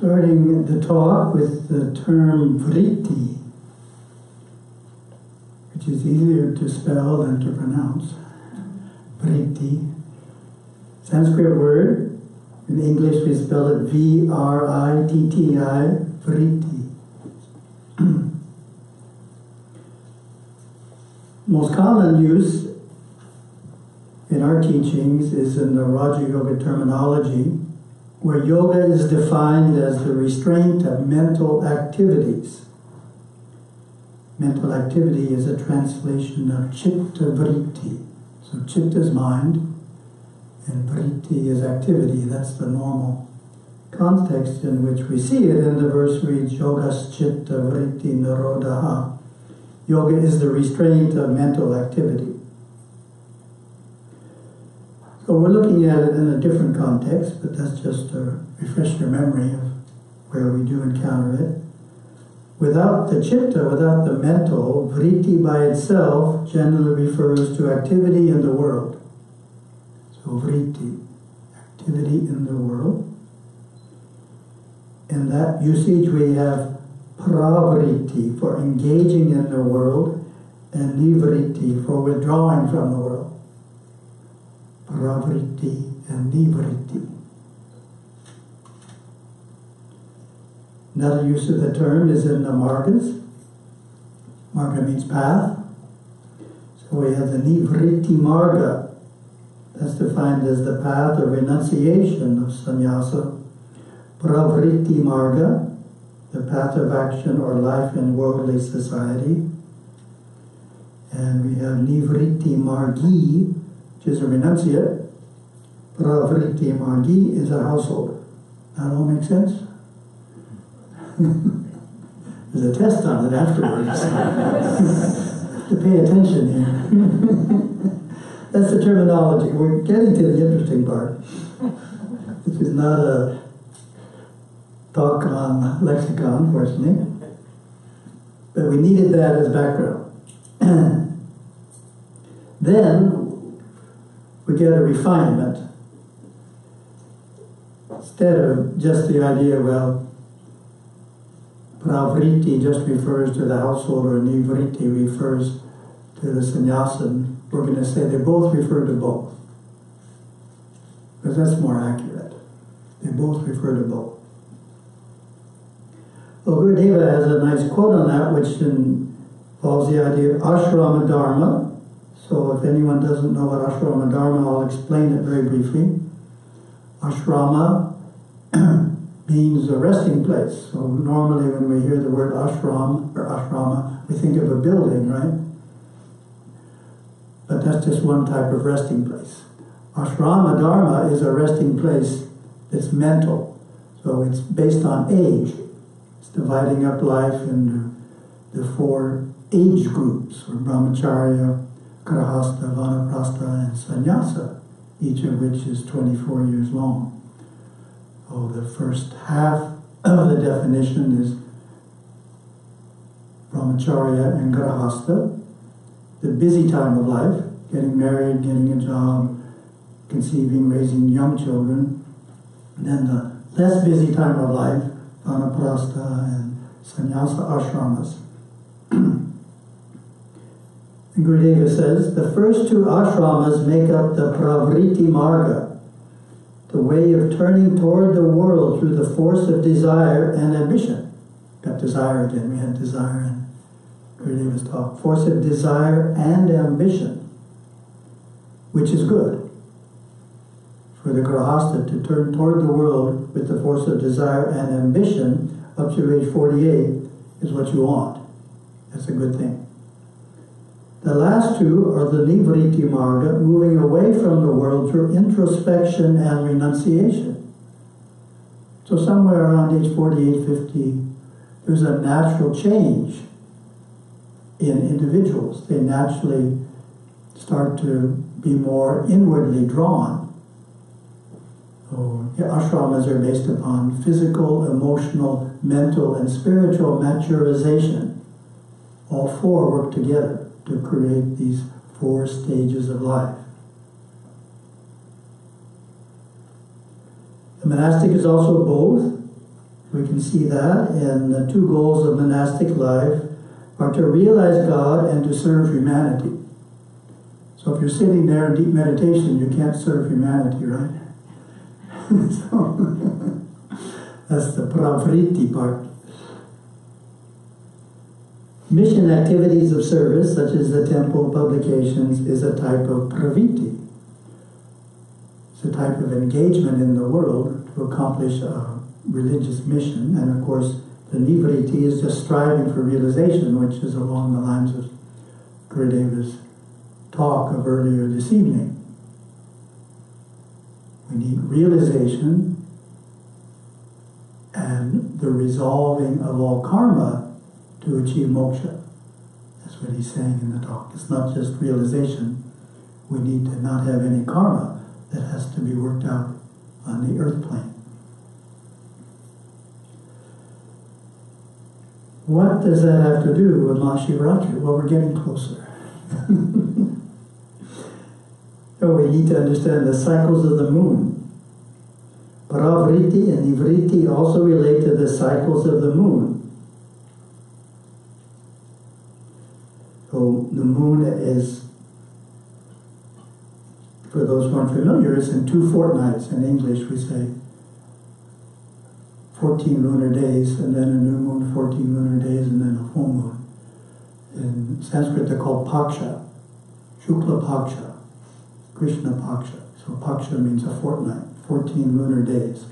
Starting the talk with the term vritti, which is easier to spell than to pronounce. Vritti. Sanskrit word. In English we spell it V-R-I-T-T-I, vritti. Most common use in our teachings is in the Raja Yoga terminology, where yoga is defined as the restraint of mental activities. Mental activity is a translation of chitta vritti. So chitta is mind, and vritti is activity. That's the normal context in which we see it. And the verse reads, yogas chitta vritti nirodha. Yoga is the restraint of mental activity. So we're looking at it in a different context, but that's just to refresh your memory of where we do encounter it. Without the chitta, without the mental, vritti by itself generally refers to activity in the world. So vritti, activity in the world. In that usage we have pravritti, for engaging in the world, and nivritti, for withdrawing from the world. Pravritti and nivritti. Another use of the term is in the margas. Marga means path. So we have the nivritti marga. That's defined as the path of renunciation of sannyasa. Pravritti marga, the path of action or life in worldly society. And we have nivritti margi, which is a renunciate. Pravritti margi is a householder. That all makes sense? There's a test on it afterwards. To pay attention here. That's the terminology. We're getting to the interesting part. This is not a talk on lexicon, unfortunately. But we needed that as background. Then we get a refinement. Instead of just the idea, well, pravritti just refers to the householder and nivritti refers to the sannyasin, we're going to say they both refer to both. Because that's more accurate. They both refer to both. Well, Gurudeva has a nice quote on that, which involves the idea of ashrama dharma. So if anyone doesn't know what ashrama dharma, I'll explain it very briefly. Ashrama means a resting place. So normally when we hear the word ashram or ashrama, we think of a building, right? But that's just one type of resting place. Ashrama dharma is a resting place that's mental. So it's based on age. It's dividing up life into the 4 age groups, or brahmacharya, grahastha, vanaprastha, and sannyasa, each of which is 24 years long. So the first half of the definition is brahmacharya and grahastha, the busy time of life, getting married, getting a job, conceiving, raising young children. And then the less busy time of life, vanaprastha and sannyasa ashramas. And Gurudeva says, the first 2 ashramas make up the pravritti marga, the way of turning toward the world through the force of desire and ambition. Got desire again, we had desire in Gurudeva's talk. Force of desire and ambition, which is good. For the grahastha to turn toward the world with the force of desire and ambition up to age 48 is what you want. That's a good thing. The last 2 are the nivritti marga, moving away from the world through introspection and renunciation. So somewhere around age 48, 50, there's a natural change in individuals. They naturally start to be more inwardly drawn. So ashramas are based upon physical, emotional, mental, and spiritual maturization. All 4 work together to create these 4 stages of life. The monastic is also both. We can see that in the two goals of monastic life are to realize God and to serve humanity. So if you're sitting there in deep meditation, you can't serve humanity, right? So that's the pravriti part. Mission activities of service, such as the temple publications, is a type of praviti. It's a type of engagement in the world to accomplish a religious mission. And of course, the nivriti is just striving for realization, which is along the lines of Gurudeva's talk of earlier this evening. We need realization and the resolving of all karma to achieve moksha. That's what he's saying in the talk. It's not just realization. We need to not have any karma that has to be worked out on the earth plane. What does that have to do with Mahasivaratri? Well, we're getting closer. So we need to understand the cycles of the moon. Pravriti and nivriti also relate to the cycles of the moon. So the moon is, for those who aren't familiar, it's in 2 fortnights. In English we say 14 lunar days, and then a new moon, 14 lunar days, and then a full moon. In Sanskrit they're called paksha, Shukla paksha, Krishna paksha. So paksha means a fortnight, 14 lunar days.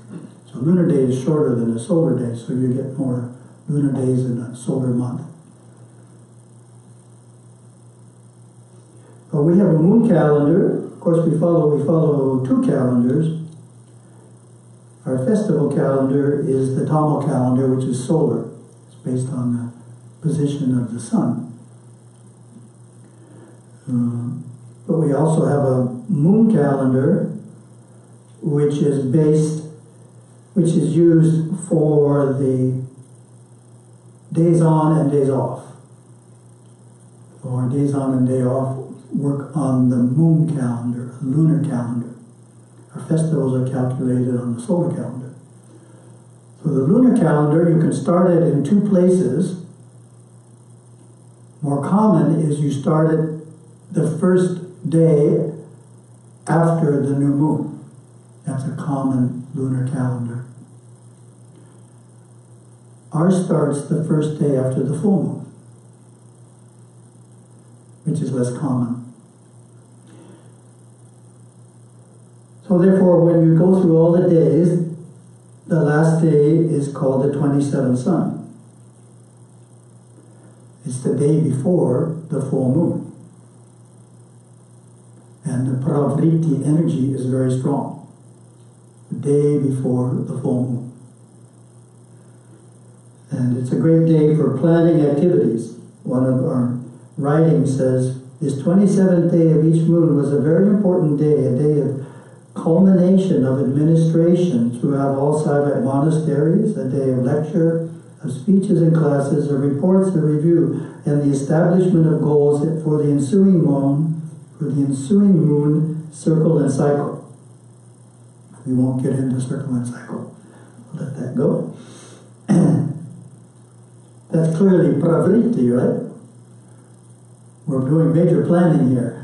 So lunar day is shorter than a solar day, so you get more lunar days in a solar month. We have a moon calendar. Of course, we follow 2 calendars. Our festival calendar is the Tamil calendar, which is solar. It's based on the position of the sun. But we also have a moon calendar, which is used for the days on and days off. Or days on and day off work on the moon calendar, lunar calendar. Our festivals are calculated on the solar calendar. So the lunar calendar, you can start it in 2 places. More common is you start it the first day after the new moon. That's a common lunar calendar. Ours starts the first day after the full moon, which is less common. So therefore, when you go through all the days, the last day is called the 27th sun. It's the day before the full moon. And the pravriti energy is very strong. The day before the full moon. And it's a great day for planning activities. One of our writings says, this 27th day of each moon was a very important day, a day of culmination of administration throughout all Saivite monasteries, a day of lecture, of speeches and classes, of reports, of review, and the establishment of goals for the ensuing moon, circle and cycle. We won't get into circle and cycle. We'll let that go. That's clearly pravriti, right? We're doing major planning here.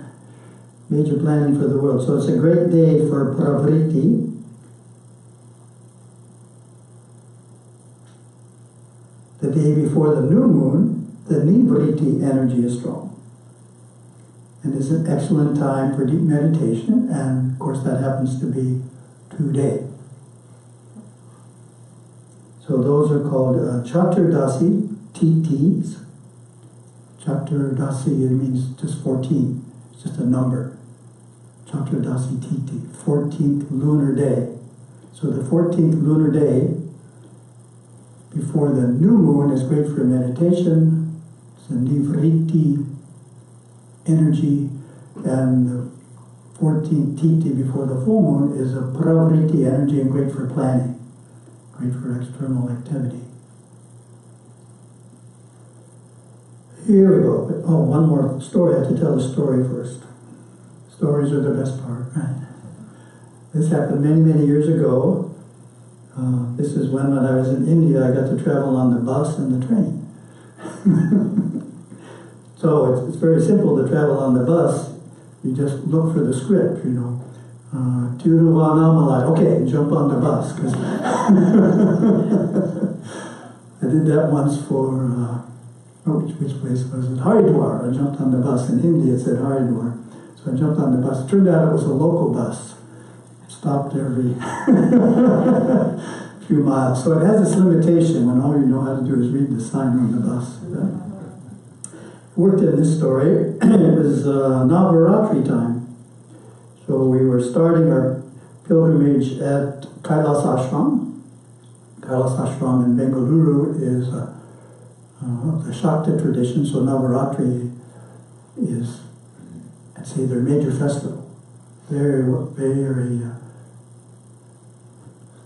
Major planning for the world. So it's a great day for pravriti. The day before the new moon, the nivriti energy is strong. And it's an excellent time for deep meditation, and of course that happens to be 2 days. So those are called Chaturdasi Titis. Chaturdasi, it means just 14. It's just a number. Chaturdasi Titi, 14th lunar day. So the 14th lunar day before the new moon is great for meditation. It's a nivriti energy, and the 14th Titi before the full moon is a pravriti energy and great for planning, great for external activity. Here we go. Oh, one more story. I have to tell the story first. Stories are the best part, right? This happened many, many years ago. This is when I was in India, I got to travel on the bus and the train. So it's very simple to travel on the bus. You just look for the script, you know. Tiruvanamalai, okay, jump on the bus. 'Cause I did that once for, which place was it? Haridwar. I jumped on the bus. In Hindi it said Haridwar. So I jumped on the bus. It turned out it was a local bus. Stopped every few miles. So it has this limitation when all you know how to do is read the sign on the bus. Worked in this story. It was Navaratri time. So we were starting our pilgrimage at Kailas Ashram. Kailas Ashram in Bengaluru is of the Shakta tradition, so Navaratri is, I'd say, their major festival. Very, very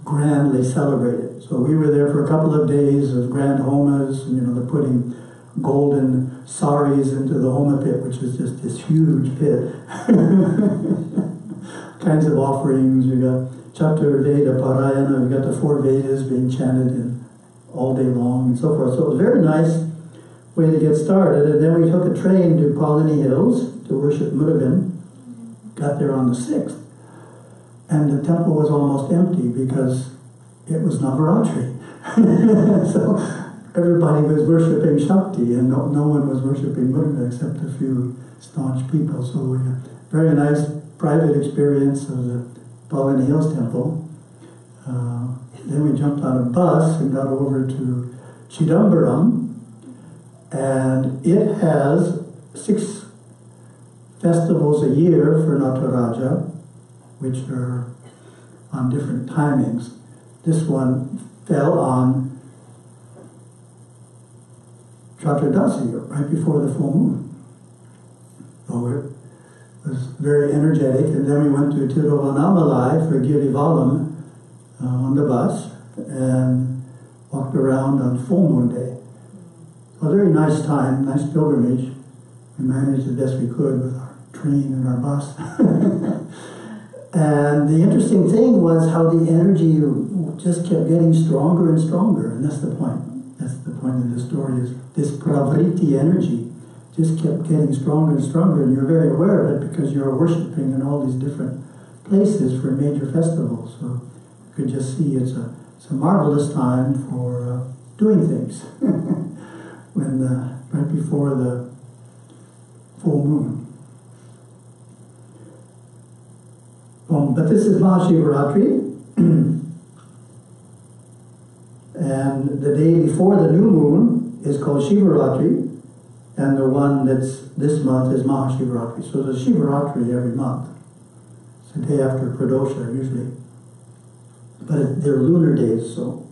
grandly celebrated. So we were there for a couple of days of grand homas, and, you know, they're putting golden saris into the homa pit, which is just this huge pit. Kinds of offerings. We got Chaturveda Parayana, we got the 4 Vedas being chanted all day long and so forth. So it was a very nice way to get started. And then we took a train to Palani Hills to worship Murugan. Got there on the 6th. And the temple was almost empty because it was Navaratri. So everybody was worshiping Shakti, and no one was worshiping Murugan except a few staunch people. So we had a very nice private experience of the Palani Hills temple. Then we jumped on a bus and got over to Chidambaram, and it has 6 festivals a year for Nataraja, which are on different timings. This one fell on Chaturdasi, right before the full moon. So it was very energetic, and then we went to Tiruvanamalai for Girivalam on the bus, and walked around on full moon day. A very nice time, nice pilgrimage. We managed the best we could with our train and our bus. And the interesting thing was how the energy just kept getting stronger and stronger, and that's the point. That's the point of the story, is this pravriti energy just kept getting stronger and stronger, and you're very aware of it because you're worshiping in all these different places for major festivals. So you could just see it's a marvelous time for doing things when right before the full moon. But this is Mahasivaratri, and the day before the new moon is called Shivaratri, and the one that's this month is Mahasivaratri. So there's Shivaratri every month. It's the day after Pradosha usually. But they're lunar days, so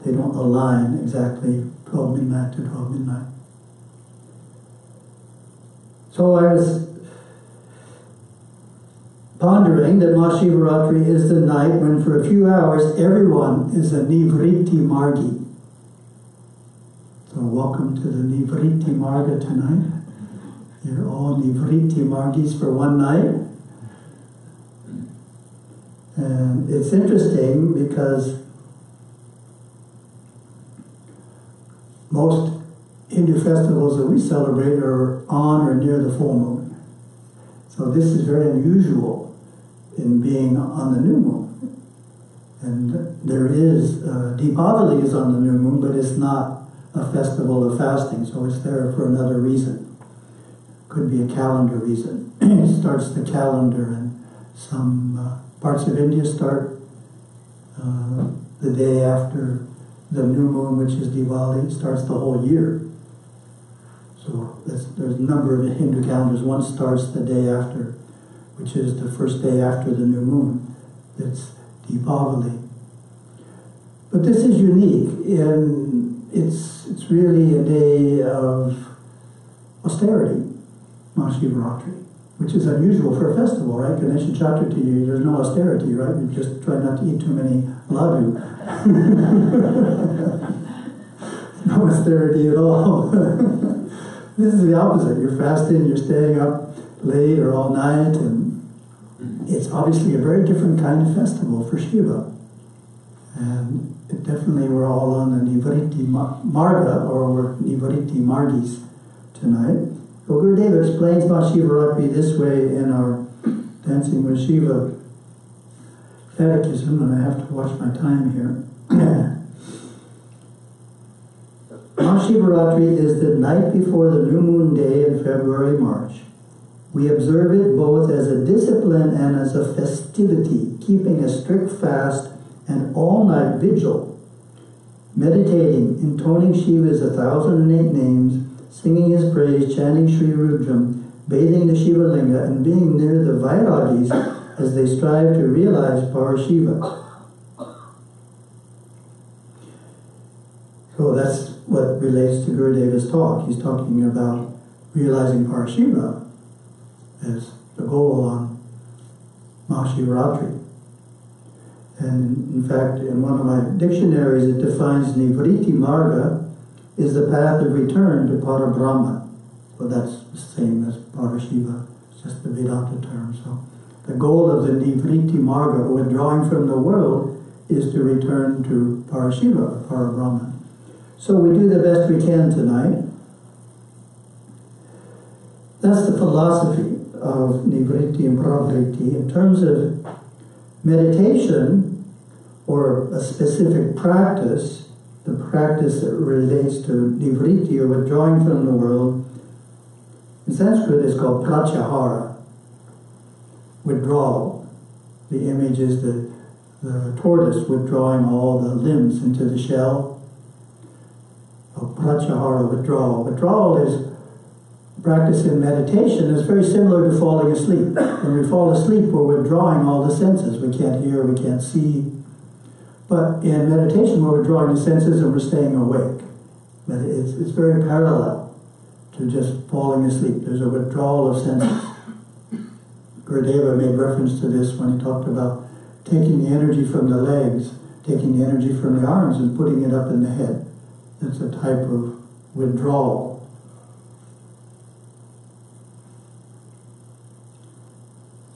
they don't align exactly 12 midnight to 12 midnight. So I was pondering that Mahasivaratri is the night when for a few hours everyone is a Nivritti Margi. So welcome to the Nivritti Marga tonight. You're all Nivritti Margis for one night. And it's interesting because most Hindu festivals that we celebrate are on or near the full moon. So this is very unusual in being on the new moon. And there is, Deepavali is on the new moon, but it's not a festival of fasting, so it's there for another reason. Could be a calendar reason. It starts the calendar, and some parts of India start the day after the new moon, which is Diwali. It starts the whole year. So there's a number of Hindu calendars. One starts the day after, which is the first day after the new moon. That's Deepavali. But this is unique, and it's really a day of austerity, Mahasivaratri, which is unusual for a festival, right? Ganesha Chaturthi, there's no austerity, right? You just try not to eat too many laddu. No austerity at all. This is the opposite. You're fasting, you're staying up late or all night, and it's obviously a very different kind of festival for Shiva. And definitely we're all on the Nivritti Marga, or we're Nivritti Margis tonight. So Gurudeva explains Mahasivaratri this way in our Dancing with Shiva Catechism, and I have to watch my time here. Mahasivaratri is the night before the new moon day in February, March. We observe it both as a discipline and as a festivity, keeping a strict fast and all-night vigil, meditating, intoning Shiva's 1,008 names, singing his praise, chanting Sri Rudram, bathing the Shiva Linga, and being near the Vairagis as they strive to realize Parashiva. So that's what relates to Gurudeva's talk. He's talking about realizing Parashiva as the goal on Mahasivaratri. And in fact, in one of my dictionaries, it defines Nivritti Marga is the path of return to Parabrahma. So that's the same as Parashiva. It's just the Vedanta term. So the goal of the Nivritti Marga, or withdrawing from the world, is to return to Parashiva, Parabrahma. So we do the best we can tonight. That's the philosophy of Nivritti and Pravritti. In terms of meditation, or a specific practice, the practice that relates to Nivritti, or withdrawing from the world, in Sanskrit is called pratyahara, withdrawal. The image is the tortoise withdrawing all the limbs into the shell. Pratyahara, withdrawal. Withdrawal is practice in meditation. Is very similar to falling asleep. When we fall asleep, we're withdrawing all the senses. We can't hear, we can't see. But in meditation, we're withdrawing the senses and we're staying awake. But it's very parallel to just falling asleep. There's a withdrawal of senses. Gurudeva made reference to this when he talked about taking the energy from the legs, taking the energy from the arms and putting it up in the head. It's a type of withdrawal.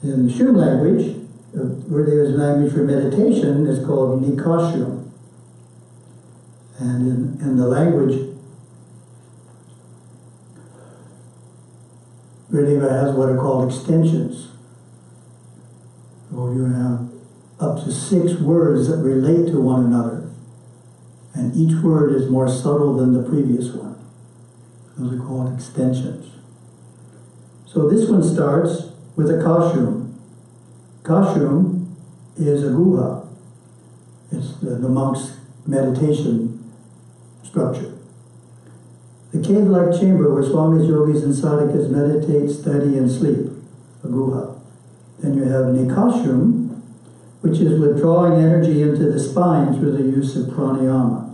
In the Shum language, Gurudeva's language for meditation is called Nikashum. And in the language, Gurudeva has what are called extensions. So you have up to 6 words that relate to one another. And each word is more subtle than the previous one. Those are called extensions. So this one starts with a kashum. Kashum is a guha. It's the monk's meditation structure. The cave-like chamber where swamis, yogis, and sadhakas meditate, study, and sleep, a guha. Then you have nikashum, which is withdrawing energy into the spine through the use of pranayama.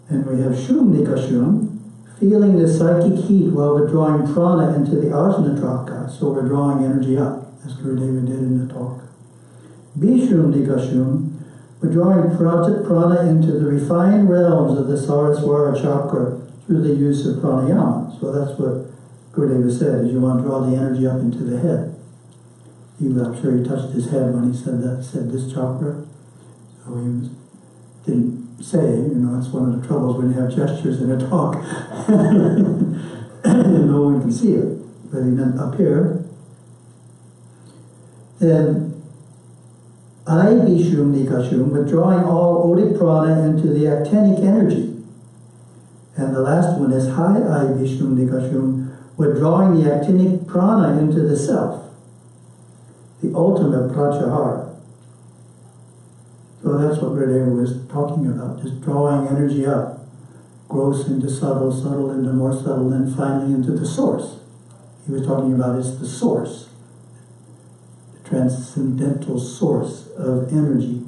And we have shum nikashum, feeling the psychic heat while withdrawing prana into the ajna traka, so we're drawing energy up, as Gurudeva did in the talk. Bishum nikashum, withdrawing prana into the refined realms of the Saraswara chakra through the use of pranayama. So that's what Gurudeva said, is you want to draw the energy up into the head. I'm sure he touched his head when he said that, said this chakra. So he didn't say, that's one of the troubles when you have gestures in a talk. No one can see it. But he meant up here. Then, I bishum nikashum, withdrawing all odic prana into the actinic energy. And the last one is high I bishum nikashum, withdrawing the actinic prana into the self. The ultimate pratyahara. So that's what Gurudeva was talking about, just drawing energy up, gross into subtle, subtle into more subtle, and finally into the source. He was talking about it's the source, the transcendental source of energy.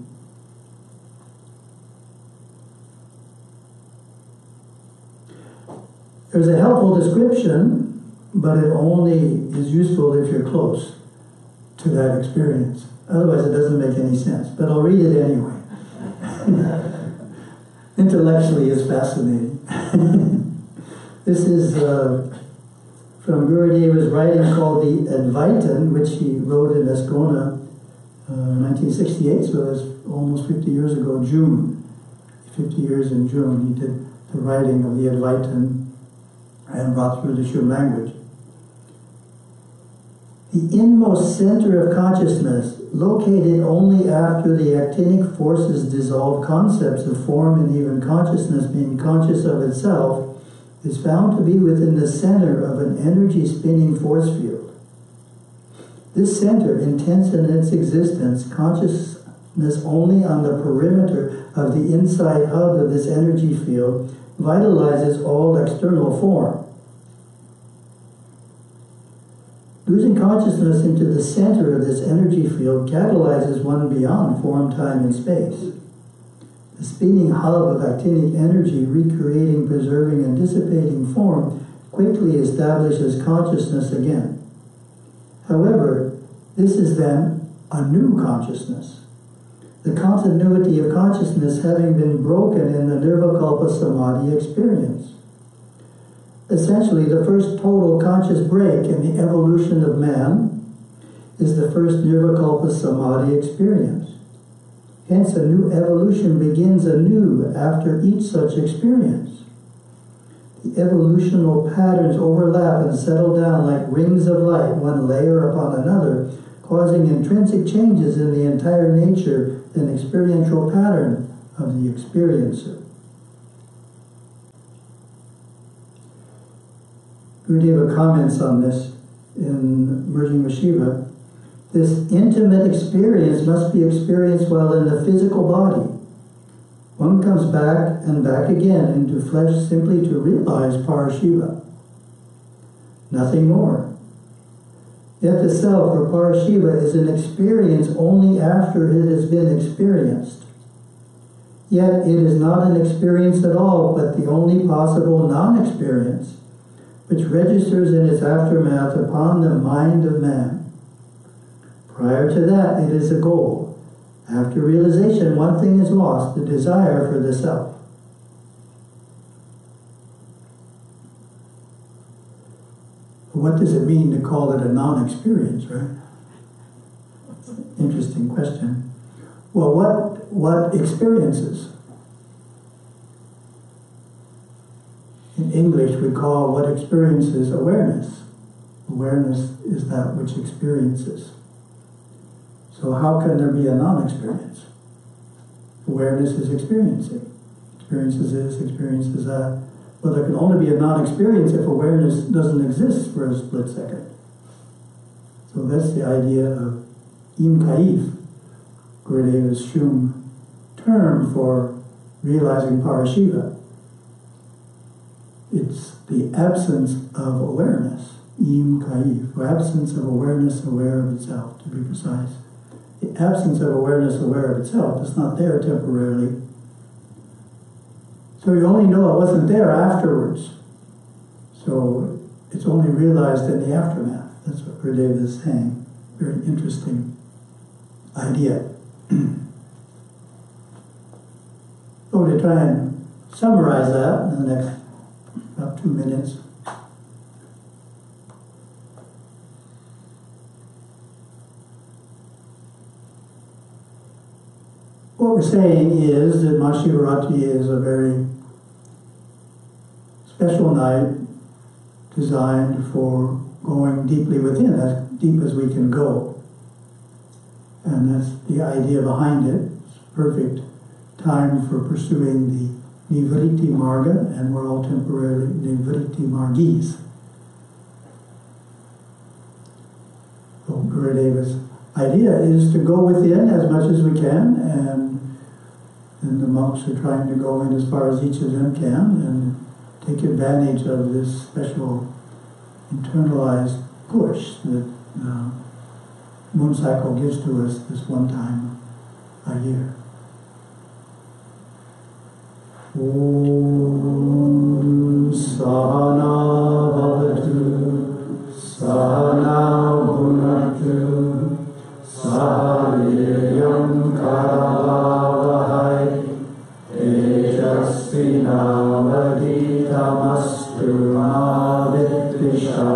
There's a helpful description, but it only is useful if you're close to that experience. Otherwise it doesn't make any sense, but I'll read it anyway. Intellectually it's fascinating. This is from Gurudeva's writing called the Advaitan, which he wrote in Ascona 1968, so that's almost 50 years ago, June. 50 years in June, he did the writing of the Advaita and brought through the Shum language. The inmost center of consciousness, located only after the actinic forces dissolve concepts of form and even consciousness being conscious of itself, is found to be within the center of an energy-spinning force field. This center, intense in its existence, consciousness only on the perimeter of the inside hub of this energy field, vitalizes all external form. Losing consciousness into the center of this energy field catalyzes one beyond form, time, and space. The spinning hub of actinic energy, recreating, preserving, and dissipating form, quickly establishes consciousness again. However, this is then a new consciousness. The continuity of consciousness having been broken in the Nirvikalpa Samadhi experience. Essentially, the first total conscious break in the evolution of man is the first Nirvikalpa Samadhi experience. Hence, a new evolution begins anew after each such experience. The evolutional patterns overlap and settle down like rings of light, one layer upon another, causing intrinsic changes in the entire nature and experiential pattern of the experiencer. Gurudeva comments on this in Merging with Shiva. This intimate experience must be experienced while in the physical body. One comes back and back again into flesh simply to realize Parashiva. Nothing more. Yet the self, or Parashiva, is an experience only after it has been experienced. Yet it is not an experience at all, but the only possible non-experience, which registers in its aftermath upon the mind of man. Prior to that, it is a goal. After realization, one thing is lost, the desire for the self. What does it mean to call it a non-experience, right? Interesting question. Well, what experiences? In English, we call what experiences awareness. Awareness is that which experiences. So how can there be a non-experience? Awareness is experiencing. Experience is this, experience is that. Well, there can only be a non-experience if awareness doesn't exist for a split second. So that's the idea of im kaif, Gurudeva's Shum term for realizing Parashiva. It's the absence of awareness, im kaif, or absence of awareness aware of itself, to be precise. The absence of awareness aware of itself is not there temporarily. So you only know it wasn't there afterwards. So it's only realized in the aftermath. That's what Gurudeva is saying. Very interesting idea. So to try and summarize that in the next about 2 minutes. What we're saying is that Mahasivaratri is a very special night designed for going deeply within, as deep as we can go. And that's the idea behind it. It's a perfect time for pursuing the Nivritti Marga, and we're all temporarily Nivritti Margis. So Gurudeva's idea is to go within as much as we can, and the monks are trying to go in as far as each of them can and take advantage of this special internalized push that moon cycle gives to us this one time a year. Om Sahana Bhavatu Sahana Bhunatu Saharyam Karavavahai Tejasvinavaditamastu Ma Vidvisha